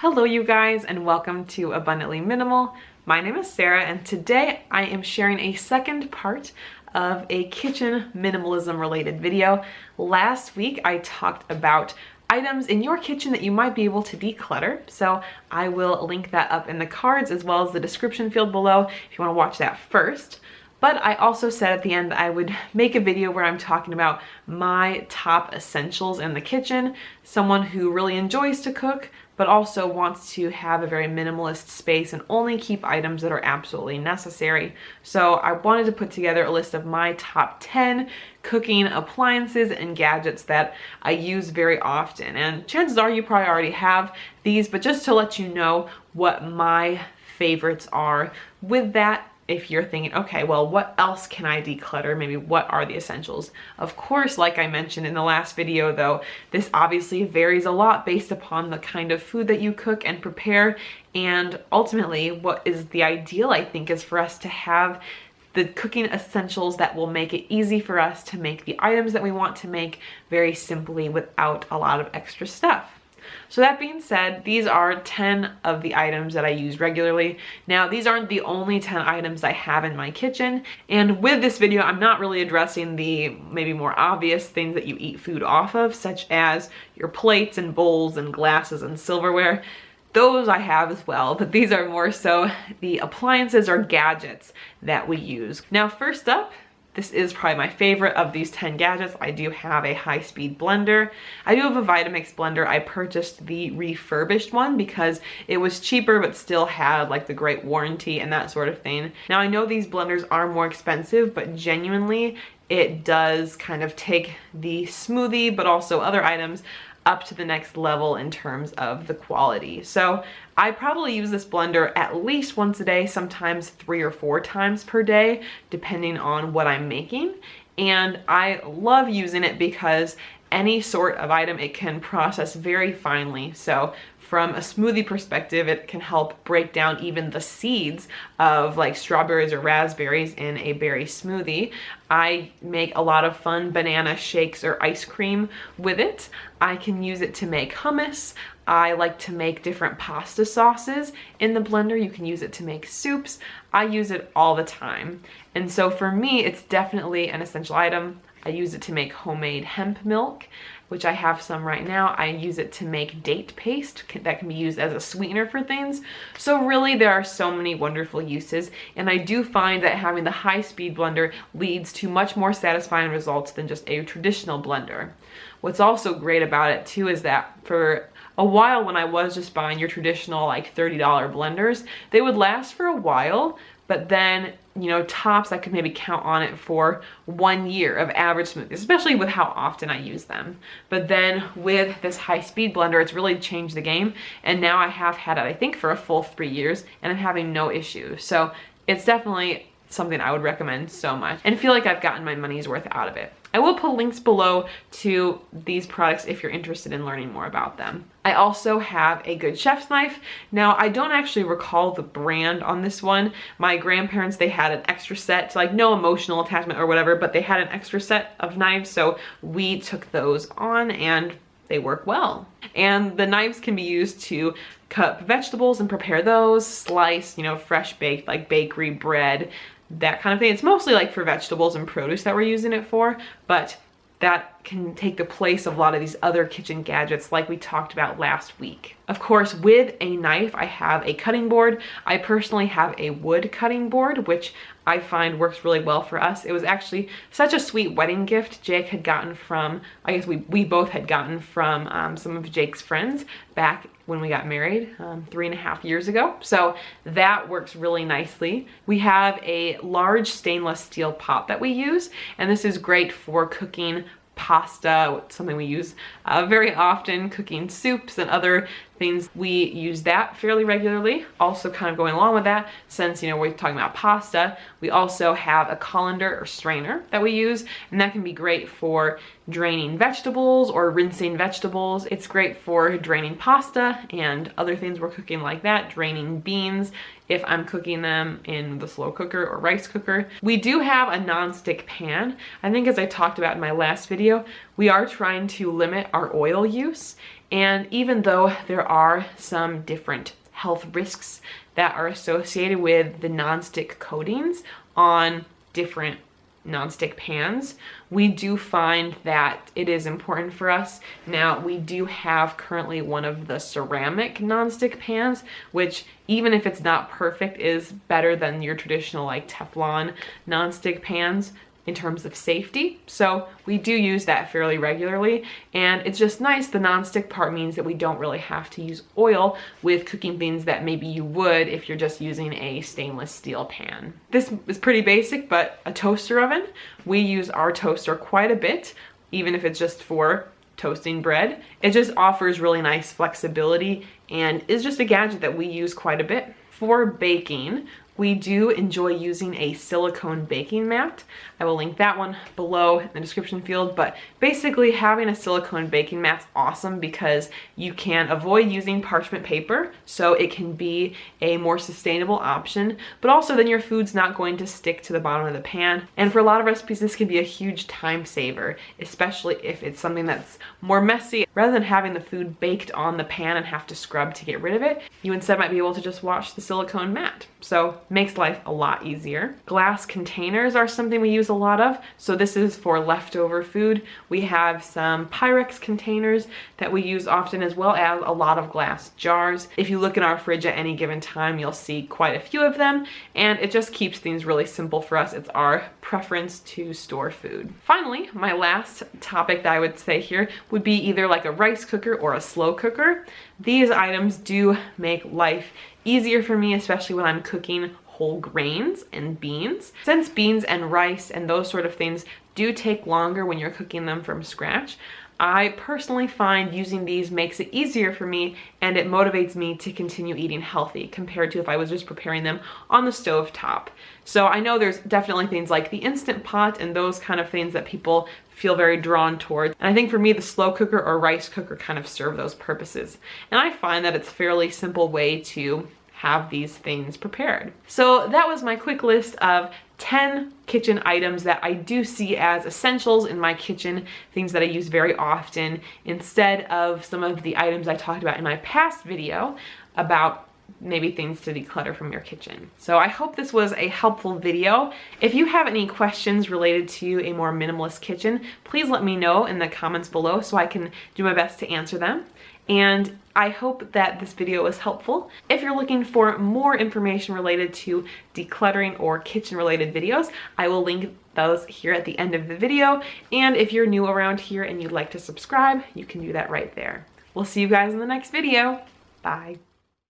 Hello you guys, and welcome to Abundantly Minimal. My name is Sarah, and today I am sharing a second part of a kitchen minimalism related video. Last week I talked about items in your kitchen that you might be able to declutter, so I will link that up in the cards as well as the description field below if you want to watch that first. But I also said at the end I would make a video where I'm talking about my top essentials in the kitchen, someone who really enjoys to cook, but also wants to have a very minimalist space and only keep items that are absolutely necessary. So I wanted to put together a list of my top 10 cooking appliances and gadgets that I use very often. And chances are you probably already have these, but just to let you know what my favorites are with that. If you're thinking, okay, well, what else can I declutter? Maybe what are the essentials? Of course, like I mentioned in the last video though, this obviously varies a lot based upon the kind of food that you cook and prepare. And ultimately, what is the ideal, I think, is for us to have the cooking essentials that will make it easy for us to make the items that we want to make very simply without a lot of extra stuff. So that being said, these are 10 of the items that I use regularly. Now, these aren't the only 10 items I have in my kitchen. And with this video, I'm not really addressing the maybe more obvious things that you eat food off of, such as your plates and bowls and glasses and silverware. Those I have as well, but these are more so the appliances or gadgets that we use. Now, first up, this is probably my favorite of these 10 gadgets. I do have a high-speed blender. I do have a Vitamix blender. I purchased the refurbished one because it was cheaper but still had like the great warranty and that sort of thing. Now I know these blenders are more expensive, but genuinely it does kind of take the smoothie but also other items up to the next level in terms of the quality. So I probably use this blender at least once a day, sometimes 3 or 4 times per day, depending on what I'm making. And I love using it because any sort of item it can process very finely. So from a smoothie perspective, it can help break down even the seeds of like strawberries or raspberries in a berry smoothie. I make a lot of fun banana shakes or ice cream with it. I can use it to make hummus. I like to make different pasta sauces in the blender. You can use it to make soups. I use it all the time. And so for me, it's definitely an essential item. I use it to make homemade hemp milk, which I have some right now. I use it to make date paste that can be used as a sweetener for things. So really there are so many wonderful uses, and I do find that having the high-speed blender leads to much more satisfying results than just a traditional blender. What's also great about it too is that for a while when I was just buying your traditional like $30 blenders, they would last for a while, but then, you know, tops I could maybe count on it for 1 year of average smoothies, especially with how often I use them. But then with this high-speed blender, it's really changed the game. And now I have had it, I think, for a full 3 years, and I'm having no issues. So it's definitely something I would recommend so much and feel like I've gotten my money's worth out of it. I will put links below to these products if you're interested in learning more about them. I also have a good chef's knife. Now, I don't actually recall the brand on this one. My grandparents, they had an extra set, so like no emotional attachment or whatever, but they had an extra set of knives, so we took those on and they work well. And the knives can be used to cut vegetables and prepare those, slice, you know, fresh baked like bakery bread, that kind of thing. It's mostly like for vegetables and produce that we're using it for, but that can take the place of a lot of these other kitchen gadgets like we talked about last week. Of course, with a knife, I have a cutting board. I personally have a wood cutting board, which I find works really well for us. It was actually such a sweet wedding gift Jake had gotten from, I guess we both had gotten from some of Jake's friends back when we got married 3.5 years ago. So that works really nicely. We have a large stainless steel pot that we use, and this is great for cooking pasta, something we use very often, cooking soups and other things. We use that fairly regularly. Also kind of going along with that, since, you know, we're talking about pasta, we also have a colander or strainer that we use, and that can be great for draining vegetables or rinsing vegetables. It's great for draining pasta and other things we're cooking like that, draining beans if I'm cooking them in the slow cooker or rice cooker. We do have a non-stick pan. I think as I talked about in my last video, we are trying to limit our oil use, And even though there are some different health risks that are associated with the nonstick coatings on different nonstick pans, we do find that it is important for us. Now, we do have currently one of the ceramic nonstick pans, which even if it's not perfect, is better than your traditional like Teflon nonstick pans in terms of safety. So we do use that fairly regularly, and it's just nice. The nonstick part means that we don't really have to use oil with cooking things that maybe you would if you're just using a stainless steel pan. This is pretty basic, but a toaster oven. We use our toaster quite a bit, even if it's just for toasting bread. It just offers really nice flexibility and is just a gadget that we use quite a bit. For baking, we do enjoy using a silicone baking mat. I will link that one below in the description field, but basically having a silicone baking mat's awesome because you can avoid using parchment paper, so it can be a more sustainable option, but also then your food's not going to stick to the bottom of the pan. And for a lot of recipes, this can be a huge time saver, especially if it's something that's more messy. Rather than having the food baked on the pan and have to scrub to get rid of it, you instead might be able to just wash the silicone mat. So makes life a lot easier. Glass containers are something we use a lot of. So this is for leftover food. We have some Pyrex containers that we use often, as well as a lot of glass jars. If you look in our fridge at any given time, you'll see quite a few of them, and it just keeps things really simple for us. It's our preference to store food. Finally, my last topic that I would say here would be either like a rice cooker or a slow cooker. These items do make life easier for me, especially when I'm cooking whole grains and beans. Since beans and rice and those sort of things do take longer when you're cooking them from scratch, I personally find using these makes it easier for me, and it motivates me to continue eating healthy compared to if I was just preparing them on the stove top. So I know there's definitely things like the Instant Pot and those kind of things that people feel very drawn towards. And I think for me, the slow cooker or rice cooker kind of serve those purposes. And I find that it's a fairly simple way to have these things prepared. So that was my quick list of 10 kitchen items that I do see as essentials in my kitchen, things that I use very often, instead of some of the items I talked about in my past video about maybe things to declutter from your kitchen. So I hope this was a helpful video. If you have any questions related to a more minimalist kitchen, please let me know in the comments below so I can do my best to answer them. And I hope that this video was helpful. If you're looking for more information related to decluttering or kitchen related videos, I will link those here at the end of the video. And if you're new around here and you'd like to subscribe, you can do that right there. We'll see you guys in the next video. Bye.